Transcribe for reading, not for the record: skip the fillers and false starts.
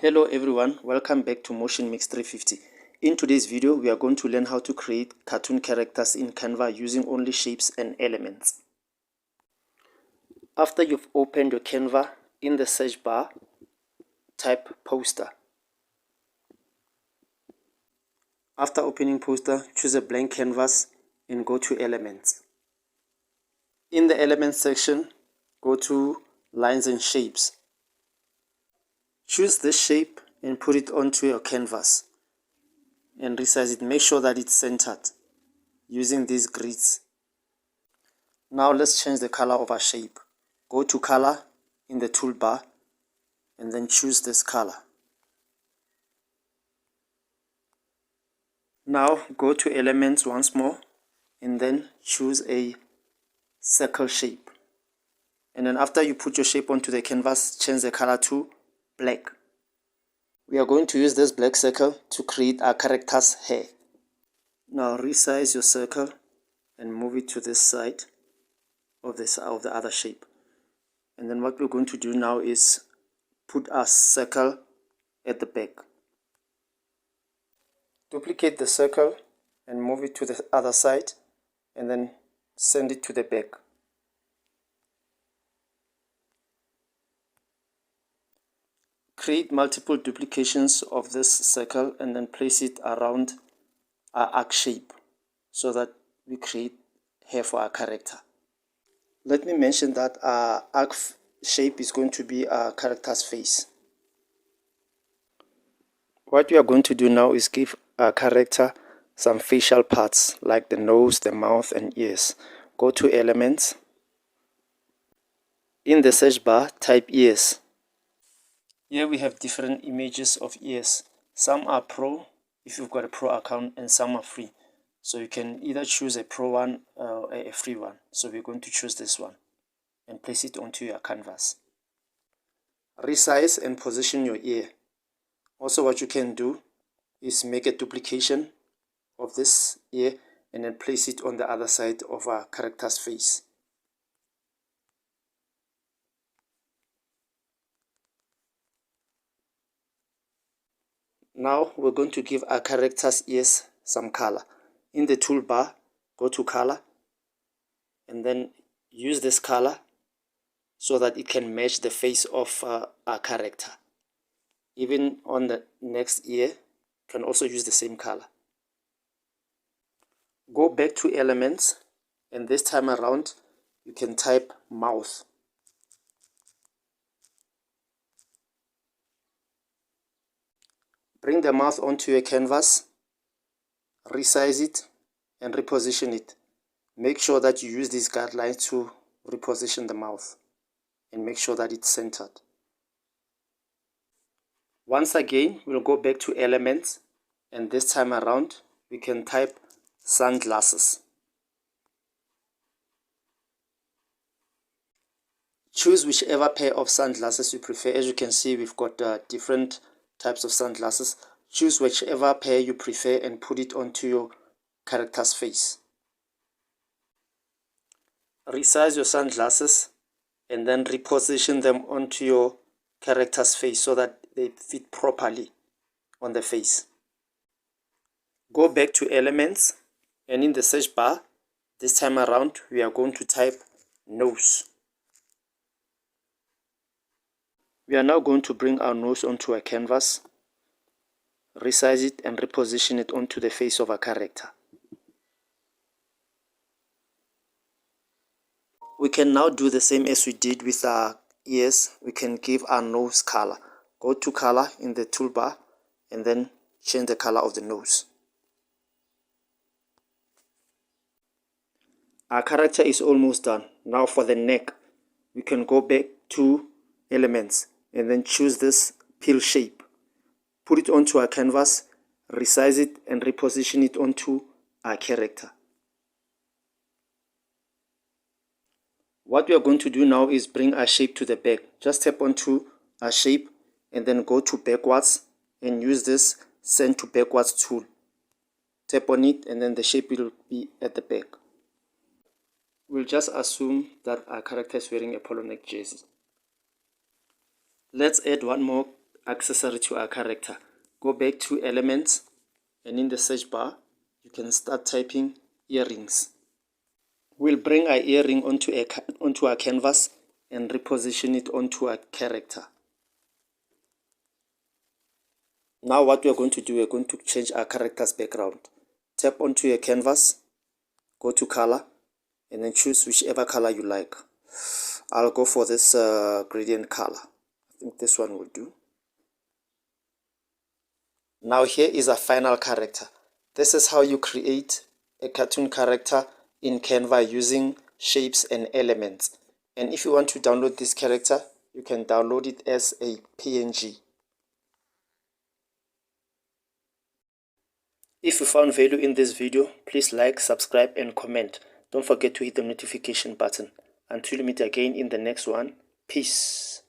Hello everyone, welcome back to Motion Mix 350. In today's video, we are going to learn how to create cartoon characters in Canva using only shapes and elements. After you've opened your Canva, in the search bar, type poster. After opening poster, choose a blank canvas and go to elements. In the elements section, go to lines and shapes. Choose this shape and put it onto your canvas and resize it. Make sure that it's centered using these grids. Now let's change the color of our shape. Go to color in the toolbar and then choose this color. Now go to elements once more and then choose a circle shape. And then after you put your shape onto the canvas, change the color to black. We are going to use this black circle to create our character's hair. Now resize your circle and move it to this side of the other shape. And then what we're going to do now is put our circle at the back. Duplicate the circle and move it to the other side and then send it to the back. Create multiple duplications of this circle and then place it around our arc shape so that we create hair for our character. Let me mention that our arc shape is going to be our character's face. What we are going to do now is give our character some facial parts like the nose, the mouth and ears. Go to elements. In the search bar, type ears. Here we have different images of ears. Some are pro if you've got a pro account and some are free. So you can either choose a pro one or a free one. So we're going to choose this one and place it onto your canvas. Resize and position your ear. Also what you can do is make a duplication of this ear and then place it on the other side of our character's face. Now we're going to give our character's ears some color. In the toolbar, go to color and then use this color so that it can match the face of our character. Even on the next ear, you can also use the same color. Go back to elements and this time around you can type mouth. Bring the mouth onto your canvas, resize it and reposition it. Make sure that you use these guidelines to reposition the mouth and make sure that it's centered. Once again, we'll go back to elements and this time around we can type sunglasses. Choose whichever pair of sunglasses you prefer. As you can see, we've got different types of sunglasses. Choose whichever pair you prefer and put it onto your character's face. Resize your sunglasses and then reposition them onto your character's face so that they fit properly on the face. Go back to elements and in the search bar, this time around we are going to type nose. We are now going to bring our nose onto a canvas, resize it and reposition it onto the face of our character. We can now do the same as we did with our ears. We can give our nose color. Go to color in the toolbar and then change the color of the nose. Our character is almost done. Now for the neck, we can go back to elements and then choose this pill shape. Put it onto our canvas, resize it and reposition it onto our character. What we are going to do now is bring our shape to the back. Just tap onto our shape and then go to backwards and use this send to backwards tool. Tap on it and then the shape will be at the back. We'll just assume that our character is wearing a polo neck jersey. Let's add one more accessory to our character. Go back to elements, and in the search bar you can start typing earrings. We'll bring our earring onto our canvas and reposition it onto our character. Now what we're going to do, we're going to change our character's background. Tap onto your canvas, go to color, and then choose whichever color you like. I'll go for this gradient color. I think this one will do. Now here is a final character. This is how you create a cartoon character in Canva using shapes and elements. And if you want to download this character, you can download it as a PNG. If you found value in this video, please like, subscribe and comment. Don't forget to hit the notification button. Until we meet again in the next one, peace.